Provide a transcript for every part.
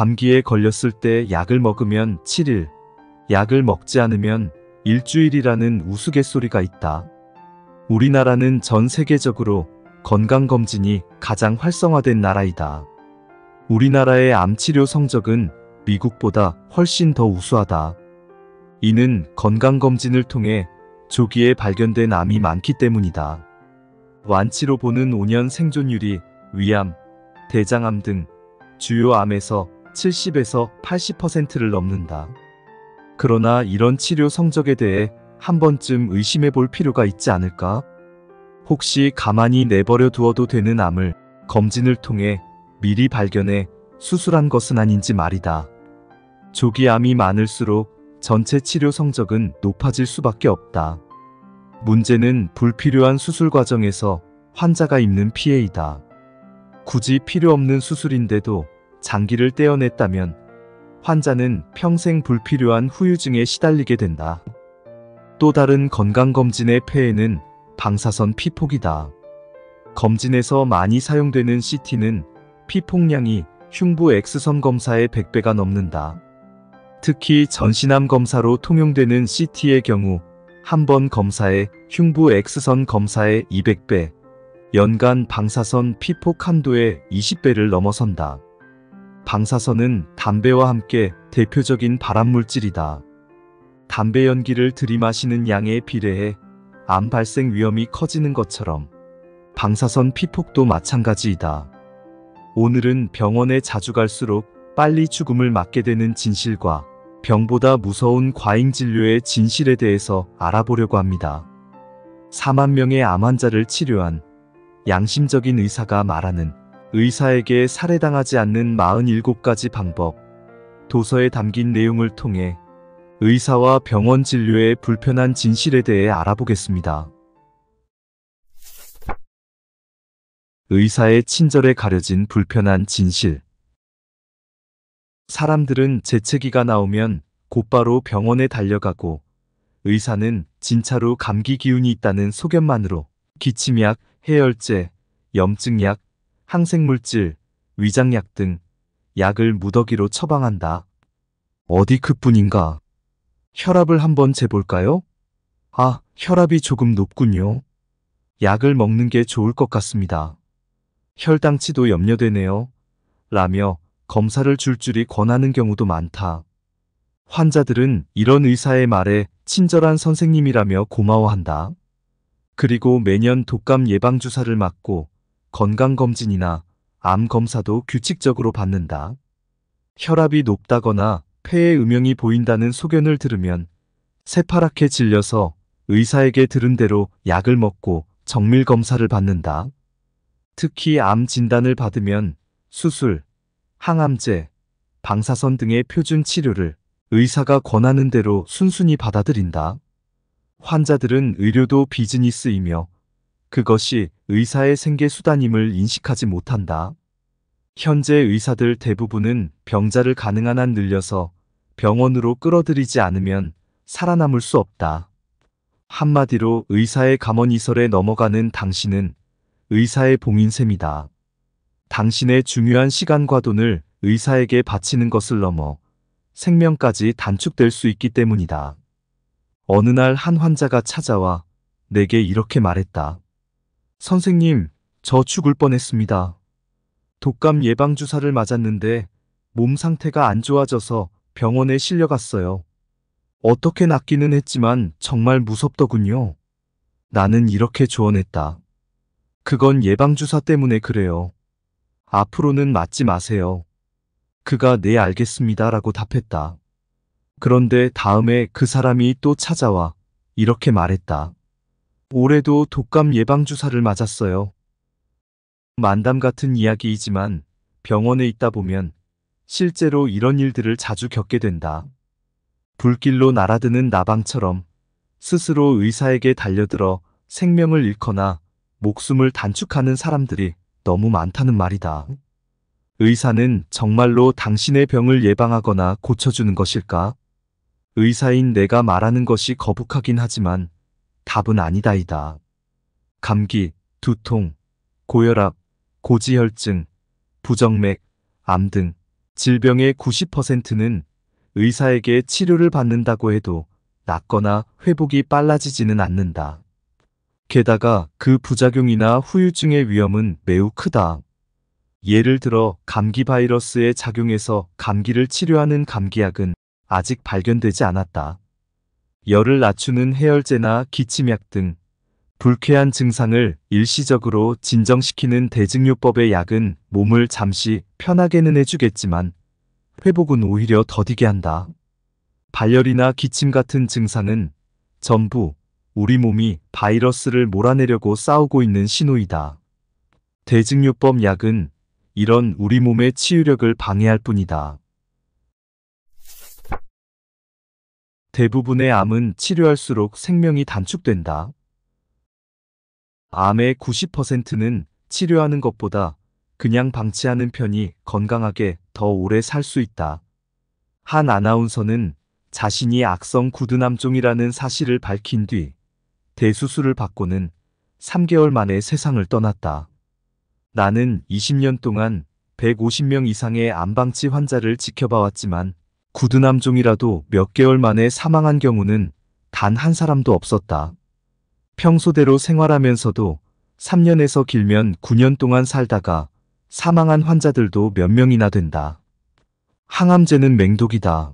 감기에 걸렸을 때 약을 먹으면 7일, 약을 먹지 않으면 일주일이라는 우스갯소리가 있다. 우리나라는 전 세계적으로 건강검진이 가장 활성화된 나라이다. 우리나라의 암치료 성적은 미국보다 훨씬 더 우수하다. 이는 건강검진을 통해 조기에 발견된 암이 많기 때문이다. 완치로 보는 5년 생존율이 위암, 대장암 등 주요 암에서 70에서 80%를 넘는다. 그러나 이런 치료 성적에 대해 한 번쯤 의심해 볼 필요가 있지 않을까? 혹시 가만히 내버려 두어도 되는 암을 검진을 통해 미리 발견해 수술한 것은 아닌지 말이다. 조기 암이 많을수록 전체 치료 성적은 높아질 수밖에 없다. 문제는 불필요한 수술 과정에서 환자가 입는 피해이다. 굳이 필요 없는 수술인데도 장기를 떼어냈다면 환자는 평생 불필요한 후유증에 시달리게 된다. 또 다른 건강검진의 폐해는 방사선 피폭이다. 검진에서 많이 사용되는 CT는 피폭량이 흉부 X선 검사의 100배가 넘는다. 특히 전신암 검사로 통용되는 CT의 경우 한 번 검사에 흉부 X선 검사의 200배, 연간 방사선 피폭 한도의 20배를 넘어선다. 방사선은 담배와 함께 대표적인 발암물질이다. 담배 연기를 들이마시는 양에 비례해 암 발생 위험이 커지는 것처럼 방사선 피폭도 마찬가지이다. 오늘은 병원에 자주 갈수록 빨리 죽음을 맞게 되는 진실과 병보다 무서운 과잉 진료의 진실에 대해서 알아보려고 합니다. 4만 명의 암 환자를 치료한 양심적인 의사가 말하는 의사에게 살해당하지 않는 47가지 방법, 도서에 담긴 내용을 통해 의사와 병원 진료의 불편한 진실에 대해 알아보겠습니다. 의사의 친절에 가려진 불편한 진실. 사람들은 재채기가 나오면 곧바로 병원에 달려가고 의사는 진짜로 감기 기운이 있다는 소견만으로 기침약, 해열제, 염증약, 항생물질, 위장약 등 약을 무더기로 처방한다. 어디 그뿐인가? 혈압을 한번 재볼까요? 아, 혈압이 조금 높군요. 약을 먹는 게 좋을 것 같습니다. 혈당치도 염려되네요. 라며 검사를 줄줄이 권하는 경우도 많다. 환자들은 이런 의사의 말에 친절한 선생님이라며 고마워한다. 그리고 매년 독감 예방주사를 맞고 건강검진이나 암검사도 규칙적으로 받는다. 혈압이 높다거나 폐에 음영이 보인다는 소견을 들으면 새파랗게 질려서 의사에게 들은 대로 약을 먹고 정밀검사를 받는다. 특히 암 진단을 받으면 수술, 항암제, 방사선 등의 표준 치료를 의사가 권하는 대로 순순히 받아들인다. 환자들은 의료도 비즈니스이며 그것이 의사의 생계수단임을 인식하지 못한다. 현재 의사들 대부분은 병자를 가능한 한 늘려서 병원으로 끌어들이지 않으면 살아남을 수 없다. 한마디로 의사의 감언이설에 넘어가는 당신은 의사의 봉인셈이다. 당신의 중요한 시간과 돈을 의사에게 바치는 것을 넘어 생명까지 단축될 수 있기 때문이다. 어느 날 한 환자가 찾아와 내게 이렇게 말했다. 선생님, 저 죽을 뻔했습니다. 독감 예방주사를 맞았는데 몸 상태가 안 좋아져서 병원에 실려갔어요. 어떻게 낫기는 했지만 정말 무섭더군요. 나는 이렇게 조언했다. 그건 예방주사 때문에 그래요. 앞으로는 맞지 마세요. 그가 네 알겠습니다 라고 답했다. 그런데 다음에 그 사람이 또 찾아와 이렇게 말했다. 올해도 독감 예방주사를 맞았어요. 만담 같은 이야기이지만 병원에 있다 보면 실제로 이런 일들을 자주 겪게 된다. 불길로 날아드는 나방처럼 스스로 의사에게 달려들어 생명을 잃거나 목숨을 단축하는 사람들이 너무 많다는 말이다. 의사는 정말로 당신의 병을 예방하거나 고쳐주는 것일까? 의사인 내가 말하는 것이 거북하긴 하지만 답은 아니다이다. 감기, 두통, 고혈압, 고지혈증, 부정맥, 암 등 질병의 90%는 의사에게 치료를 받는다고 해도 낫거나 회복이 빨라지지는 않는다. 게다가 그 부작용이나 후유증의 위험은 매우 크다. 예를 들어 감기 바이러스에 작용해서 감기를 치료하는 감기약은 아직 발견되지 않았다. 열을 낮추는 해열제나 기침약 등 불쾌한 증상을 일시적으로 진정시키는 대증요법의 약은 몸을 잠시 편하게는 해주겠지만 회복은 오히려 더디게 한다. 발열이나 기침 같은 증상은 전부 우리 몸이 바이러스를 몰아내려고 싸우고 있는 신호이다. 대증요법 약은 이런 우리 몸의 치유력을 방해할 뿐이다. 대부분의 암은 치료할수록 생명이 단축된다. 암의 90%는 치료하는 것보다 그냥 방치하는 편이 건강하게 더 오래 살 수 있다. 한 아나운서는 자신이 악성 구두남종이라는 사실을 밝힌 뒤 대수술을 받고는 3개월 만에 세상을 떠났다. 나는 20년 동안 150명 이상의 암방치 환자를 지켜봐왔지만 구두남종이라도 몇 개월 만에 사망한 경우는 단 한 사람도 없었다. 평소대로 생활하면서도 3년에서 길면 9년 동안 살다가 사망한 환자들도 몇 명이나 된다. 항암제는 맹독이다.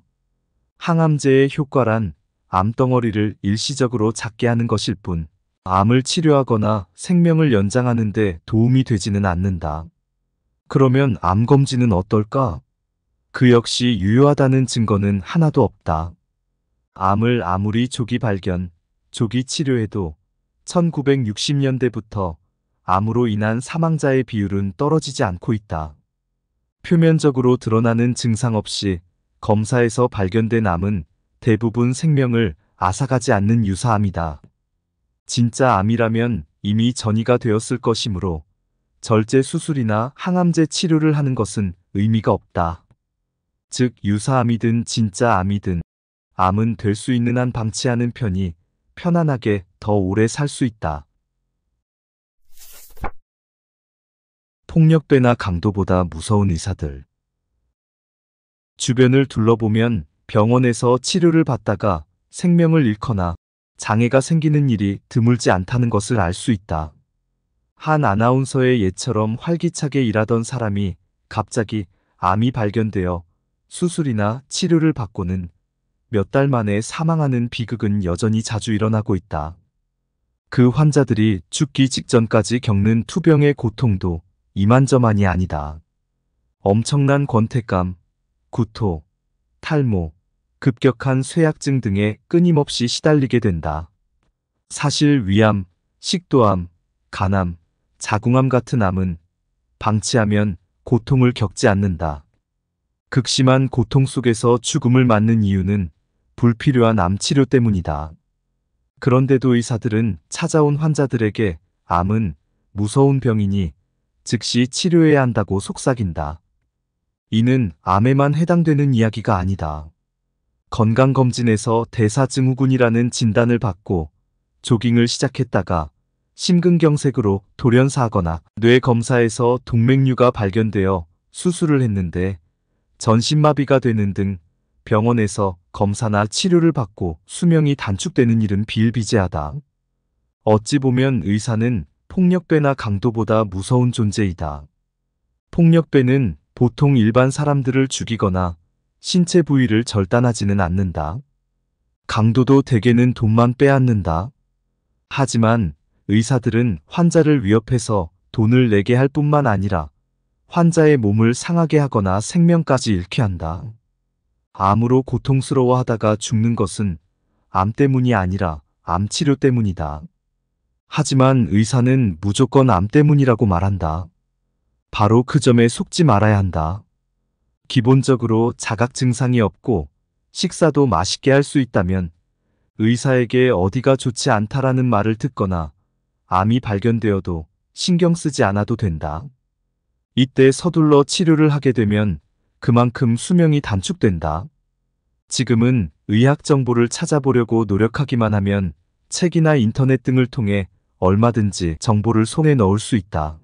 항암제의 효과란 암덩어리를 일시적으로 작게 하는 것일 뿐 암을 치료하거나 생명을 연장하는 데 도움이 되지는 않는다. 그러면 암검진은 어떨까? 그 역시 유효하다는 증거는 하나도 없다. 암을 아무리 조기 발견, 조기 치료해도 1960년대부터 암으로 인한 사망자의 비율은 떨어지지 않고 있다. 표면적으로 드러나는 증상 없이 검사에서 발견된 암은 대부분 생명을 앗아가지 않는 유사암이다. 진짜 암이라면 이미 전이가 되었을 것이므로 절제 수술이나 항암제 치료를 하는 것은 의미가 없다. 즉 유사암이든 진짜 암이든 암은 될 수 있는 한 방치하는 편이 편안하게 더 오래 살 수 있다. 폭력배나 강도보다 무서운 의사들. 주변을 둘러보면 병원에서 치료를 받다가 생명을 잃거나 장애가 생기는 일이 드물지 않다는 것을 알 수 있다. 한 아나운서의 예처럼 활기차게 일하던 사람이 갑자기 암이 발견되어 수술이나 치료를 받고는 몇 달 만에 사망하는 비극은 여전히 자주 일어나고 있다. 그 환자들이 죽기 직전까지 겪는 투병의 고통도 이만저만이 아니다. 엄청난 권태감, 구토, 탈모, 급격한 쇠약증 등에 끊임없이 시달리게 된다. 사실 위암, 식도암, 간암, 자궁암 같은 암은 방치하면 고통을 겪지 않는다. 극심한 고통 속에서 죽음을 맞는 이유는 불필요한 암 치료 때문이다. 그런데도 의사들은 찾아온 환자들에게 암은 무서운 병이니 즉시 치료해야 한다고 속삭인다. 이는 암에만 해당되는 이야기가 아니다. 건강검진에서 대사증후군이라는 진단을 받고 조깅을 시작했다가 심근경색으로 돌연사하거나 뇌검사에서 동맥류가 발견되어 수술을 했는데 전신마비가 되는 등 병원에서 검사나 치료를 받고 수명이 단축되는 일은 비일비재하다. 어찌 보면 의사는 폭력배나 강도보다 무서운 존재이다. 폭력배는 보통 일반 사람들을 죽이거나 신체 부위를 절단하지는 않는다. 강도도 대개는 돈만 빼앗는다. 하지만 의사들은 환자를 위협해서 돈을 내게 할 뿐만 아니라 환자의 몸을 상하게 하거나 생명까지 잃게 한다. 암으로 고통스러워하다가 죽는 것은 암 때문이 아니라 암 치료 때문이다. 하지만 의사는 무조건 암 때문이라고 말한다. 바로 그 점에 속지 말아야 한다. 기본적으로 자각 증상이 없고 식사도 맛있게 할 수 있다면 의사에게 어디가 좋지 않다라는 말을 듣거나 암이 발견되어도 신경 쓰지 않아도 된다. 이때 서둘러 치료를 하게 되면 그만큼 수명이 단축된다. 지금은 의학 정보를 찾아보려고 노력하기만 하면 책이나 인터넷 등을 통해 얼마든지 정보를 손에 넣을 수 있다.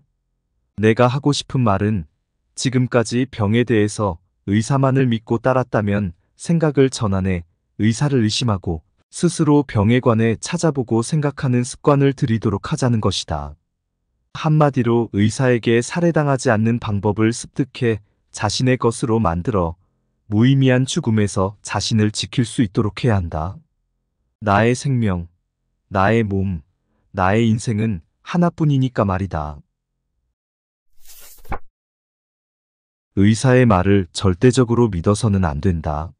내가 하고 싶은 말은 지금까지 병에 대해서 의사만을 믿고 따랐다면 생각을 전환해 의사를 의심하고 스스로 병에 관해 찾아보고 생각하는 습관을 들이도록 하자는 것이다. 한마디로 의사에게 살해당하지 않는 방법을 습득해 자신의 것으로 만들어 무의미한 죽음에서 자신을 지킬 수 있도록 해야 한다. 나의 생명, 나의 몸, 나의 인생은 하나뿐이니까 말이다. 의사의 말을 절대적으로 믿어서는 안 된다.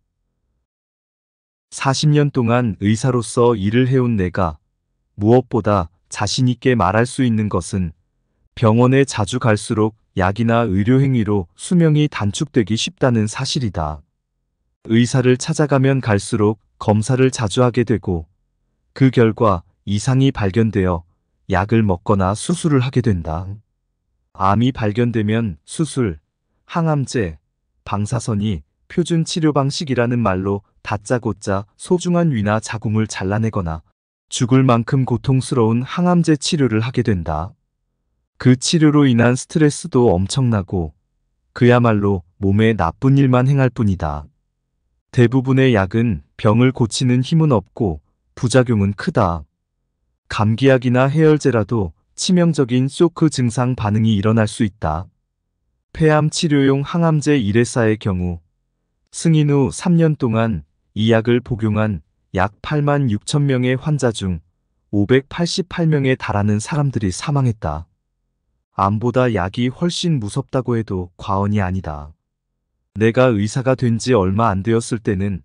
40년 동안 의사로서 일을 해온 내가 무엇보다 자신 있게 말할 수 있는 것은 병원에 자주 갈수록 약이나 의료 행위로 수명이 단축되기 쉽다는 사실이다. 의사를 찾아가면 갈수록 검사를 자주 하게 되고 그 결과 이상이 발견되어 약을 먹거나 수술을 하게 된다. 암이 발견되면 수술, 항암제, 방사선이 표준 치료 방식이라는 말로 다짜고짜 소중한 위나 자궁을 잘라내거나 죽을 만큼 고통스러운 항암제 치료를 하게 된다. 그 치료로 인한 스트레스도 엄청나고 그야말로 몸에 나쁜 일만 행할 뿐이다. 대부분의 약은 병을 고치는 힘은 없고 부작용은 크다. 감기약이나 해열제라도 치명적인 쇼크 증상 반응이 일어날 수 있다. 폐암 치료용 항암제 1회사의 경우 승인 후 3년 동안 이 약을 복용한 약 8만 6천 명의 환자 중 588명에 달하는 사람들이 사망했다. 암보다 약이 훨씬 무섭다고 해도 과언이 아니다. 내가 의사가 된 지 얼마 안 되었을 때는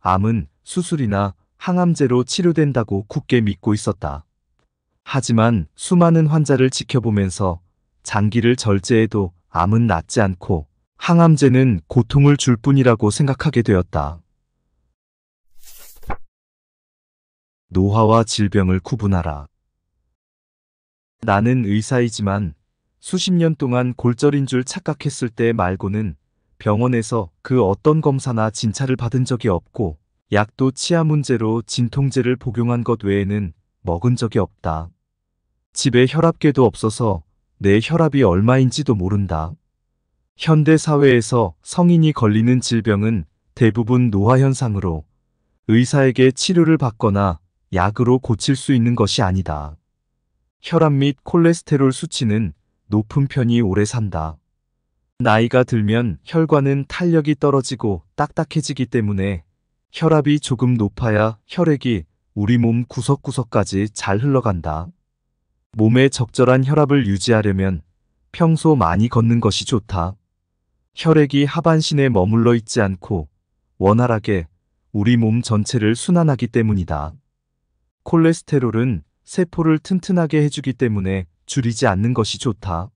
암은 수술이나 항암제로 치료된다고 굳게 믿고 있었다. 하지만 수많은 환자를 지켜보면서 장기를 절제해도 암은 낫지 않고 항암제는 고통을 줄 뿐이라고 생각하게 되었다. 노화와 질병을 구분하라. 나는 의사이지만 수십 년 동안 골절인 줄 착각했을 때 말고는 병원에서 그 어떤 검사나 진찰을 받은 적이 없고 약도 치아 문제로 진통제를 복용한 것 외에는 먹은 적이 없다. 집에 혈압계도 없어서 내 혈압이 얼마인지도 모른다. 현대 사회에서 성인이 걸리는 질병은 대부분 노화 현상으로 의사에게 치료를 받거나 약으로 고칠 수 있는 것이 아니다. 혈압 및 콜레스테롤 수치는 높은 편이 오래 산다. 나이가 들면 혈관은 탄력이 떨어지고 딱딱해지기 때문에 혈압이 조금 높아야 혈액이 우리 몸 구석구석까지 잘 흘러간다. 몸에 적절한 혈압을 유지하려면 평소 많이 걷는 것이 좋다. 혈액이 하반신에 머물러 있지 않고 원활하게 우리 몸 전체를 순환하기 때문이다. 콜레스테롤은 세포를 튼튼하게 해주기 때문에 줄이지 않는 것이 좋다.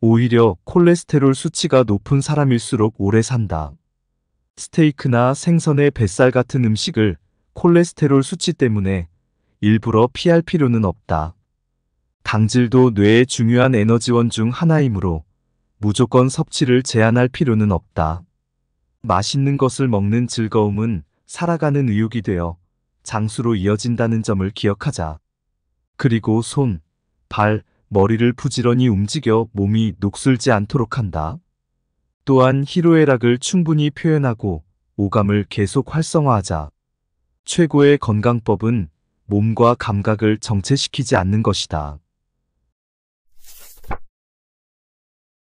오히려 콜레스테롤 수치가 높은 사람일수록 오래 산다. 스테이크나 생선의 뱃살 같은 음식을 콜레스테롤 수치 때문에 일부러 피할 필요는 없다. 당질도 뇌의 중요한 에너지원 중 하나이므로 무조건 섭취를 제한할 필요는 없다. 맛있는 것을 먹는 즐거움은 살아가는 의욕이 되어 장수로 이어진다는 점을 기억하자. 그리고 손, 발, 머리를 부지런히 움직여 몸이 녹슬지 않도록 한다. 또한 희로애락을 충분히 표현하고 오감을 계속 활성화하자. 최고의 건강법은 몸과 감각을 정체시키지 않는 것이다.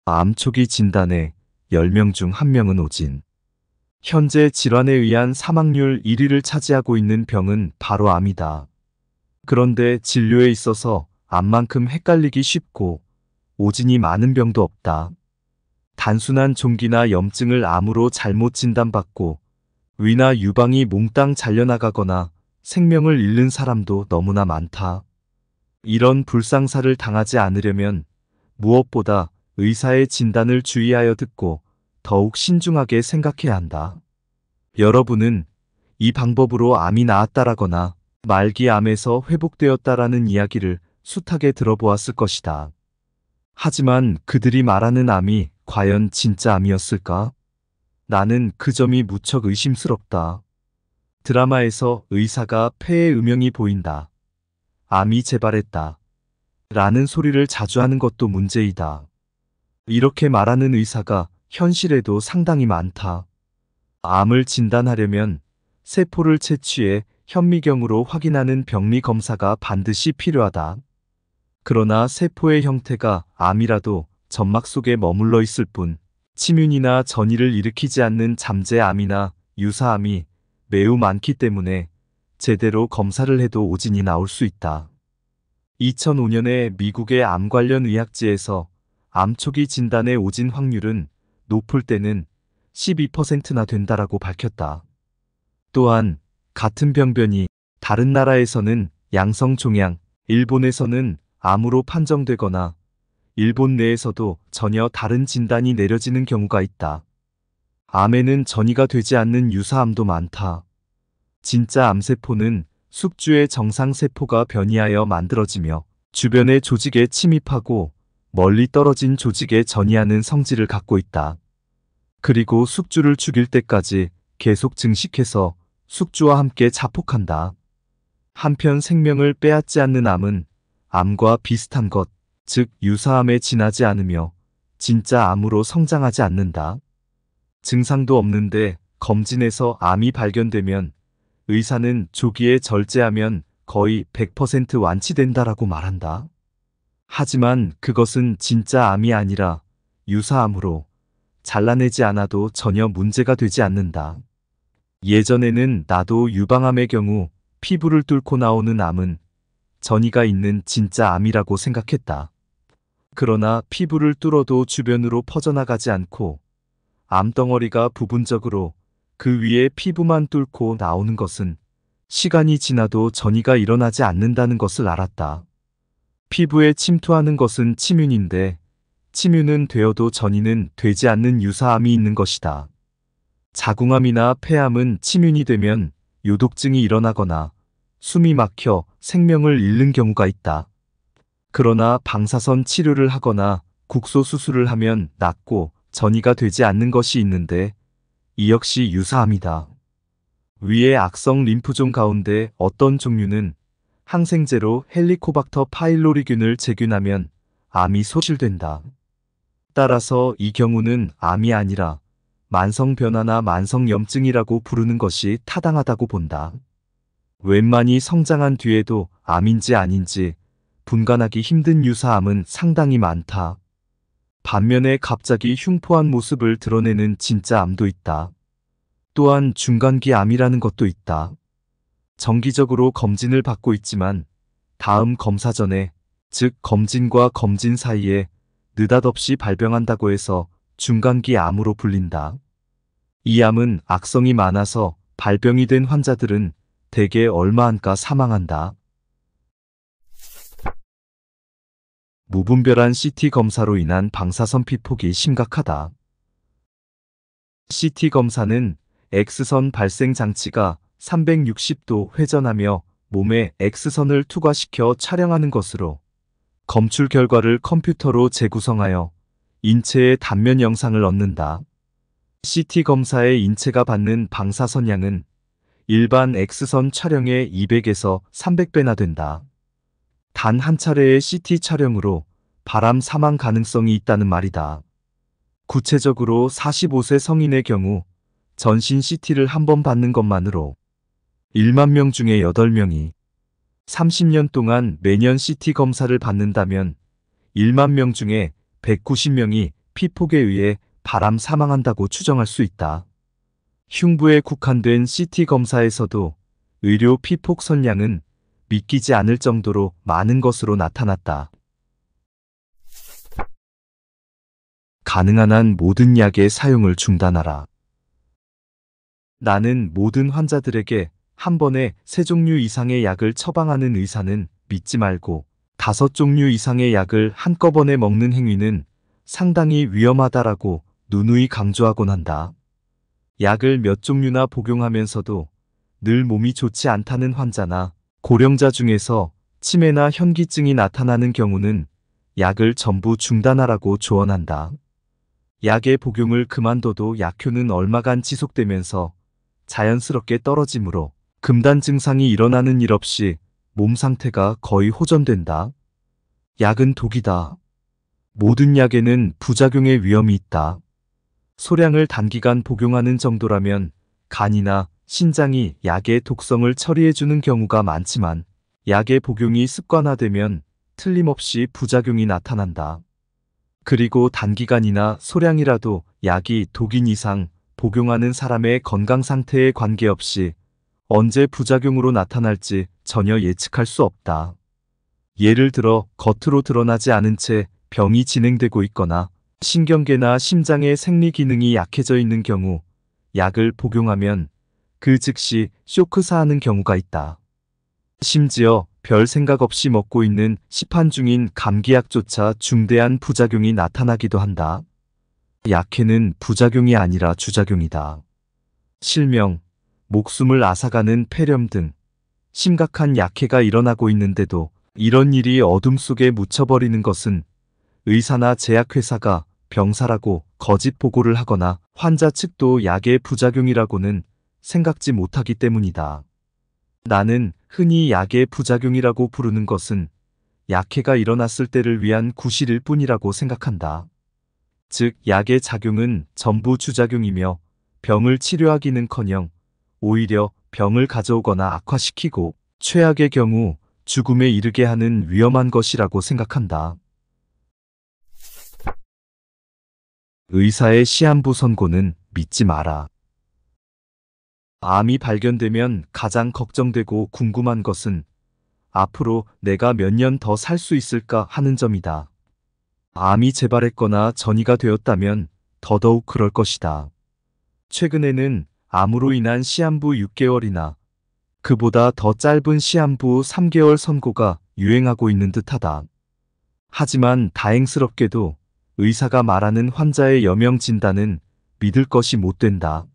암 초기 진단에 10명 중 1명은 오진. 현재 질환에 의한 사망률 1위를 차지하고 있는 병은 바로 암이다. 그런데 진료에 있어서 암만큼 헷갈리기 쉽고 오진이 많은 병도 없다. 단순한 종기나 염증을 암으로 잘못 진단받고 위나 유방이 몽땅 잘려나가거나 생명을 잃는 사람도 너무나 많다. 이런 불상사를 당하지 않으려면 무엇보다 의사의 진단을 주의하여 듣고 더욱 신중하게 생각해야 한다. 여러분은 이 방법으로 암이 나았다라거나 말기 암에서 회복되었다라는 이야기를 숱하게 들어보았을 것이다. 하지만 그들이 말하는 암이 과연 진짜 암이었을까? 나는 그 점이 무척 의심스럽다. 드라마에서 의사가 폐에 음영이 보인다. 암이 재발했다. 라는 소리를 자주 하는 것도 문제이다. 이렇게 말하는 의사가 현실에도 상당히 많다. 암을 진단하려면 세포를 채취해 현미경으로 확인하는 병리 검사가 반드시 필요하다. 그러나 세포의 형태가 암이라도 점막 속에 머물러 있을 뿐 침윤이나 전이를 일으키지 않는 잠재암이나 유사암이 매우 많기 때문에 제대로 검사를 해도 오진이 나올 수 있다. 2005년에 미국의 암 관련 의학지에서 암 초기 진단의 오진 확률은 높을 때는 12%나 된다라고 밝혔다. 또한 같은 병변이 다른 나라에서는 양성 종양, 일본에서는 암으로 판정되거나 일본 내에서도 전혀 다른 진단이 내려지는 경우가 있다. 암에는 전이가 되지 않는 유사암도 많다. 진짜 암세포는 숙주의 정상세포가 변이하여 만들어지며 주변의 조직에 침입하고 멀리 떨어진 조직에 전이하는 성질을 갖고 있다. 그리고 숙주를 죽일 때까지 계속 증식해서 숙주와 함께 자폭한다. 한편 생명을 빼앗지 않는 암은 암과 비슷한 것, 즉 유사암에 지나지 않으며 진짜 암으로 성장하지 않는다. 증상도 없는데 검진에서 암이 발견되면 의사는 조기에 절제하면 거의 100% 완치된다라고 말한다. 하지만 그것은 진짜 암이 아니라 유사암으로 잘라내지 않아도 전혀 문제가 되지 않는다. 예전에는 나도 유방암의 경우 피부를 뚫고 나오는 암은 전이가 있는 진짜 암이라고 생각했다. 그러나 피부를 뚫어도 주변으로 퍼져나가지 않고 암덩어리가 부분적으로 그 위에 피부만 뚫고 나오는 것은 시간이 지나도 전이가 일어나지 않는다는 것을 알았다. 피부에 침투하는 것은 침윤인데 침윤은 되어도 전이는 되지 않는 유사암이 있는 것이다. 자궁암이나 폐암은 침윤이 되면 요독증이 일어나거나 숨이 막혀 생명을 잃는 경우가 있다. 그러나 방사선 치료를 하거나 국소 수술을 하면 낫고 전이가 되지 않는 것이 있는데 이 역시 유사암이다. 위의 악성 림프종 가운데 어떤 종류는 항생제로 헬리코박터 파일로리균을 제균하면 암이 소실된다. 따라서 이 경우는 암이 아니라 만성변화나 만성염증이라고 부르는 것이 타당하다고 본다. 웬만히 성장한 뒤에도 암인지 아닌지 분간하기 힘든 유사암은 상당히 많다. 반면에 갑자기 흉포한 모습을 드러내는 진짜 암도 있다. 또한 중간기 암이라는 것도 있다. 정기적으로 검진을 받고 있지만 다음 검사 전에, 즉 검진과 검진 사이에 느닷없이 발병한다고 해서 중간기 암으로 불린다. 이 암은 악성이 많아서 발병이 된 환자들은 대개 얼마 안가 사망한다. 무분별한 CT 검사로 인한 방사선 피폭이 심각하다. CT 검사는 X선 발생 장치가 360도 회전하며 몸에 X선을 투과시켜 촬영하는 것으로 검출 결과를 컴퓨터로 재구성하여 인체의 단면 영상을 얻는다. CT 검사의 인체가 받는 방사선 양은 일반 X선 촬영의 200에서 300배나 된다. 단 한 차례의 CT 촬영으로 바람 사망 가능성이 있다는 말이다. 구체적으로 45세 성인의 경우 전신 CT를 한 번 받는 것만으로 1만 명 중에 8명이 30년 동안 매년 CT 검사를 받는다면 1만 명 중에 190명이 피폭에 의해 바람 사망한다고 추정할 수 있다. 흉부에 국한된 CT 검사에서도 의료 피폭 선량은 믿기지 않을 정도로 많은 것으로 나타났다. 가능한 한 모든 약의 사용을 중단하라. 나는 모든 환자들에게 한 번에 3종류 이상의 약을 처방하는 의사는 믿지 말고 5종류 이상의 약을 한꺼번에 먹는 행위는 상당히 위험하다라고 누누이 강조하곤 한다. 약을 몇 종류나 복용하면서도 늘 몸이 좋지 않다는 환자나 고령자 중에서 치매나 현기증이 나타나는 경우는 약을 전부 중단하라고 조언한다. 약의 복용을 그만둬도 약효는 얼마간 지속되면서 자연스럽게 떨어지므로 금단 증상이 일어나는 일 없이 몸 상태가 거의 호전된다. 약은 독이다. 모든 약에는 부작용의 위험이 있다. 소량을 단기간 복용하는 정도라면 간이나 신장이 약의 독성을 처리해주는 경우가 많지만 약의 복용이 습관화되면 틀림없이 부작용이 나타난다. 그리고 단기간이나 소량이라도 약이 독인 이상 복용하는 사람의 건강 상태에 관계없이 언제 부작용으로 나타날지 전혀 예측할 수 없다. 예를 들어 겉으로 드러나지 않은 채 병이 진행되고 있거나 신경계나 심장의 생리 기능이 약해져 있는 경우 약을 복용하면 그 즉시 쇼크사하는 경우가 있다. 심지어 별 생각 없이 먹고 있는 시판 중인 감기약조차 중대한 부작용이 나타나기도 한다. 약해는 부작용이 아니라 주작용이다. 실명, 목숨을 앗아가는 폐렴 등 심각한 약해가 일어나고 있는데도 이런 일이 어둠 속에 묻혀버리는 것은 의사나 제약회사가 병사라고 거짓 보고를 하거나 환자 측도 약의 부작용이라고는 생각지 못하기 때문이다. 나는 흔히 약의 부작용이라고 부르는 것은 약해가 일어났을 때를 위한 구실일 뿐이라고 생각한다. 즉, 약의 작용은 전부 주작용이며 병을 치료하기는커녕 오히려 병을 가져오거나 악화시키고 최악의 경우 죽음에 이르게 하는 위험한 것이라고 생각한다. 의사의 시한부 선고는 믿지 마라. 암이 발견되면 가장 걱정되고 궁금한 것은 앞으로 내가 몇 년 더 살 수 있을까 하는 점이다. 암이 재발했거나 전이가 되었다면 더더욱 그럴 것이다. 최근에는 암으로 인한 시한부 6개월이나 그보다 더 짧은 시한부 3개월 선고가 유행하고 있는 듯하다. 하지만 다행스럽게도 의사가 말하는 환자의 여명 진단은 믿을 것이 못 된다.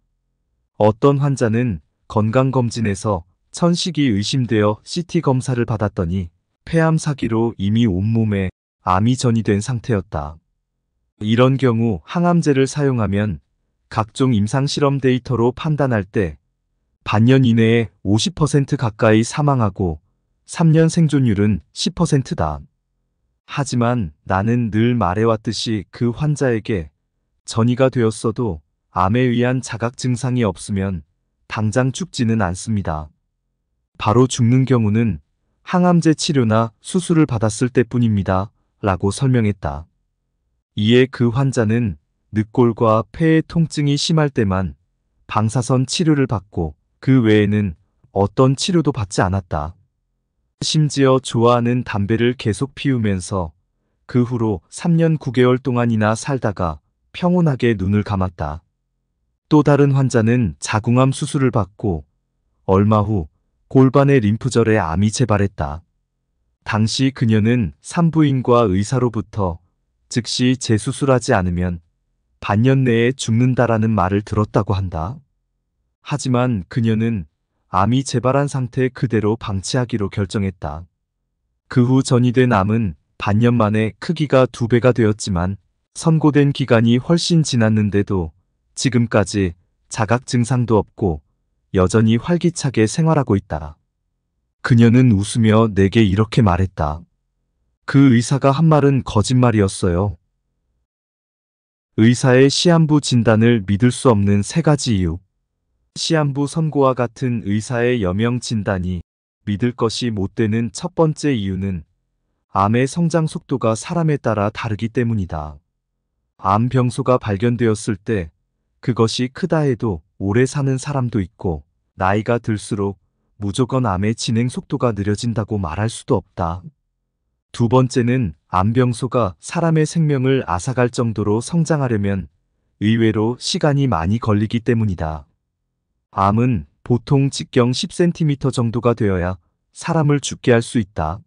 어떤 환자는 건강검진에서 천식이 의심되어 CT 검사를 받았더니 폐암 사기로 이미 온몸에 암이 전이된 상태였다. 이런 경우 항암제를 사용하면 각종 임상실험 데이터로 판단할 때 반년 이내에 50% 가까이 사망하고 3년 생존율은 10%다. 하지만 나는 늘 말해왔듯이 그 환자에게 전이가 되었어도 암에 의한 자각 증상이 없으면 당장 죽지는 않습니다. 바로 죽는 경우는 항암제 치료나 수술을 받았을 때뿐입니다. 라고 설명했다. 이에 그 환자는 늑골과 폐의 통증이 심할 때만 방사선 치료를 받고 그 외에는 어떤 치료도 받지 않았다. 심지어 좋아하는 담배를 계속 피우면서 그 후로 3년 9개월 동안이나 살다가 평온하게 눈을 감았다. 또 다른 환자는 자궁암 수술을 받고 얼마 후 골반의 림프절에 암이 재발했다. 당시 그녀는 산부인과 의사로부터 즉시 재수술하지 않으면 반년 내에 죽는다라는 말을 들었다고 한다. 하지만 그녀는 암이 재발한 상태 그대로 방치하기로 결정했다. 그 후 전이된 암은 반년 만에 크기가 2배가 되었지만 선고된 기간이 훨씬 지났는데도 지금까지 자각 증상도 없고 여전히 활기차게 생활하고 있다. 그녀는 웃으며 내게 이렇게 말했다. 그 의사가 한 말은 거짓말이었어요. 의사의 시한부 진단을 믿을 수 없는 3가지 이유. 시한부 선고와 같은 의사의 여명 진단이 믿을 것이 못 되는 첫 번째 이유는 암의 성장 속도가 사람에 따라 다르기 때문이다. 암 병소가 발견되었을 때 그것이 크다 해도 오래 사는 사람도 있고 나이가 들수록 무조건 암의 진행 속도가 느려진다고 말할 수도 없다. 두 번째는 암 병소가 사람의 생명을 앗아갈 정도로 성장하려면 의외로 시간이 많이 걸리기 때문이다. 암은 보통 직경 10cm 정도가 되어야 사람을 죽게 할 수 있다.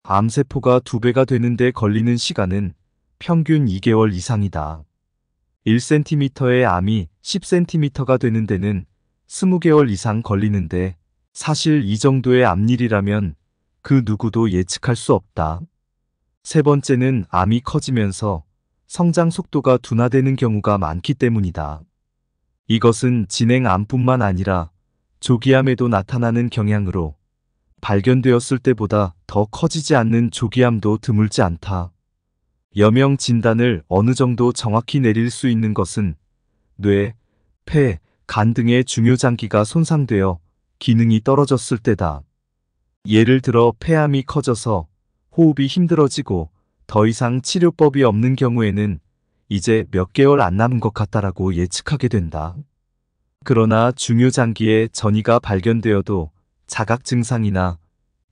암세포가 2배가 되는데 걸리는 시간은 평균 2개월 이상이다. 1cm의 암이 10cm가 되는 데는 20개월 이상 걸리는데 사실 이 정도의 암일이라면 그 누구도 예측할 수 없다. 세 번째는 암이 커지면서 성장 속도가 둔화되는 경우가 많기 때문이다. 이것은 진행암뿐만 아니라 조기암에도 나타나는 경향으로 발견되었을 때보다 더 커지지 않는 조기암도 드물지 않다. 여명 진단을 어느 정도 정확히 내릴 수 있는 것은 뇌, 폐, 간 등의 중요 장기가 손상되어 기능이 떨어졌을 때다. 예를 들어 폐암이 커져서 호흡이 힘들어지고 더 이상 치료법이 없는 경우에는 이제 몇 개월 안 남은 것 같다라고 예측하게 된다. 그러나 중요 장기에 전이가 발견되어도 자각 증상이나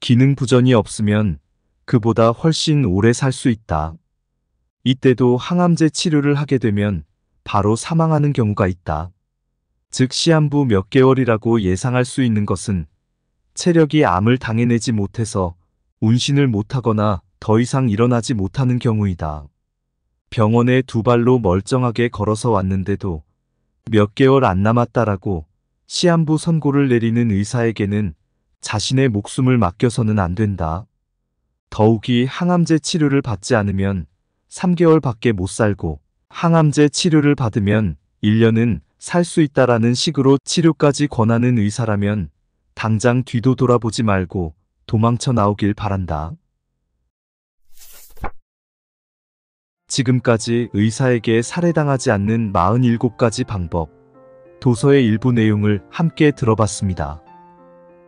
기능 부전이 없으면 그보다 훨씬 오래 살 수 있다. 이때도 항암제 치료를 하게 되면 바로 사망하는 경우가 있다. 즉 시한부 몇 개월이라고 예상할 수 있는 것은 체력이 암을 당해내지 못해서 운신을 못하거나 더 이상 일어나지 못하는 경우이다. 병원에 두 발로 멀쩡하게 걸어서 왔는데도 몇 개월 안 남았다라고 시한부 선고를 내리는 의사에게는 자신의 목숨을 맡겨서는 안 된다. 더욱이 항암제 치료를 받지 않으면 3개월밖에 못 살고 항암제 치료를 받으면 1년은 살 수 있다라는 식으로 치료까지 권하는 의사라면 당장 뒤도 돌아보지 말고 도망쳐 나오길 바란다. 지금까지 의사에게 살해당하지 않는 47가지 방법, 도서의 일부 내용을 함께 들어봤습니다.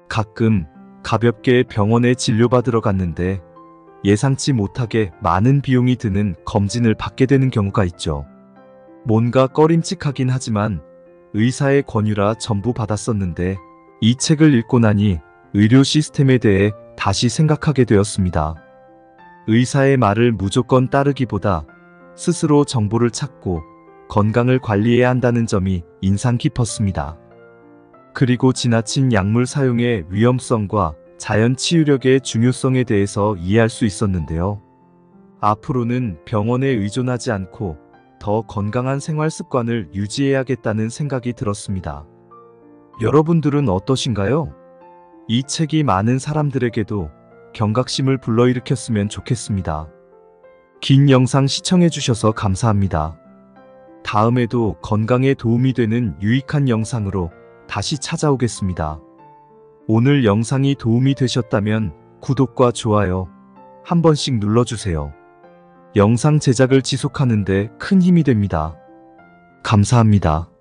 가끔 가볍게 병원에 진료받으러 갔는데 예상치 못하게 많은 비용이 드는 검진을 받게 되는 경우가 있죠. 뭔가 꺼림칙하긴 하지만 의사의 권유라 전부 받았었는데 이 책을 읽고 나니 의료 시스템에 대해 다시 생각하게 되었습니다. 의사의 말을 무조건 따르기보다 스스로 정보를 찾고 건강을 관리해야 한다는 점이 인상 깊었습니다. 그리고 지나친 약물 사용의 위험성과 자연 치유력의 중요성에 대해서 이해할 수 있었는데요. 앞으로는 병원에 의존하지 않고 더 건강한 생활 습관을 유지해야겠다는 생각이 들었습니다. 여러분들은 어떠신가요? 이 책이 많은 사람들에게도 경각심을 불러일으켰으면 좋겠습니다. 긴 영상 시청해주셔서 감사합니다. 다음에도 건강에 도움이 되는 유익한 영상으로 다시 찾아오겠습니다. 오늘 영상이 도움이 되셨다면 구독과 좋아요 한 번씩 눌러주세요. 영상 제작을 지속하는 데 큰 힘이 됩니다. 감사합니다.